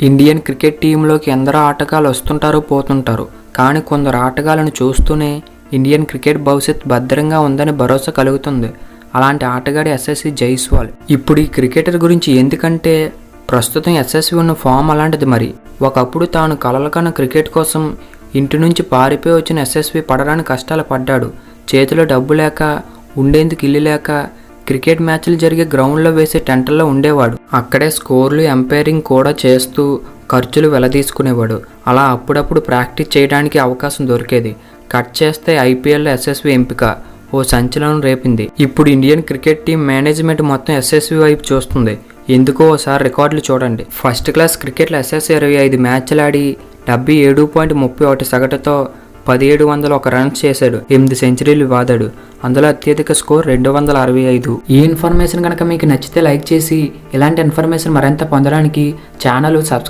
Indian cricket టీంలోకి ఎందరో ఆటగాళ్ళు వస్తుంటారు పోతుంటారు, కానీ కొందరు ఆటగాళ్ళను చూస్తూనే ఇండియన్ క్రికెట్ భవిష్యత్ భద్రంగా ఉందని భరోసా కలుగుతుంది. అలాంటి ఆటగాడి ఎస్ఎస్వి జైస్వాల్. ఇప్పుడు ఈ క్రికెటర్ గురించి ఎందుకంటే ప్రస్తుతం ఎస్ఎస్వి ఉన్న ఫామ్ అలాంటిది. మరి ఒకప్పుడు తాను కలలకన్న క్రికెట్ కోసం ఇంటి నుంచి పారిపోయి వచ్చిన ఎస్ఎస్వి పడడానికి కష్టాలు పడ్డాడు. చేతిలో డబ్బు లేక, ఉండేందుకు ఇల్లు లేక క్రికెట్ మ్యాచ్లు జరిగే గ్రౌండ్లో వేసే టెంటల్లో ఉండేవాడు. అక్కడే స్కోర్లు, ఎంపైరింగ్ కూడా చేస్తూ ఖర్చులు వెలదీసుకునేవాడు. అలా అప్పుడప్పుడు ప్రాక్టీస్ చేయడానికి అవకాశం దొరికేది. కట్ చేస్తే ఐపీఎల్లో ఎస్ఎస్వి ఎంపిక ఓ సంచలనం రేపింది. ఇప్పుడు ఇండియన్ క్రికెట్ టీం మేనేజ్మెంట్ మొత్తం ఎస్ఎస్వి వైపు చూస్తుంది. ఎందుకో ఓసారి రికార్డులు చూడండి. ఫస్ట్ క్లాస్ క్రికెట్లో ఎస్ఎస్వి 25 మ్యాచ్లు ఆడి 77.31 సగటుతో 1701 రన్స్ చేశాడు. 8 సెంచరీలు వాదాడు. అందులో అత్యధిక స్కోర్ 265. ఈ ఇన్ఫర్మేషన్ కనుక మీకు నచ్చితే లైక్ చేసి ఇలాంటి ఇన్ఫర్మేషన్ మరింత పొందడానికి ఛానల్ సబ్స్క్రైబ్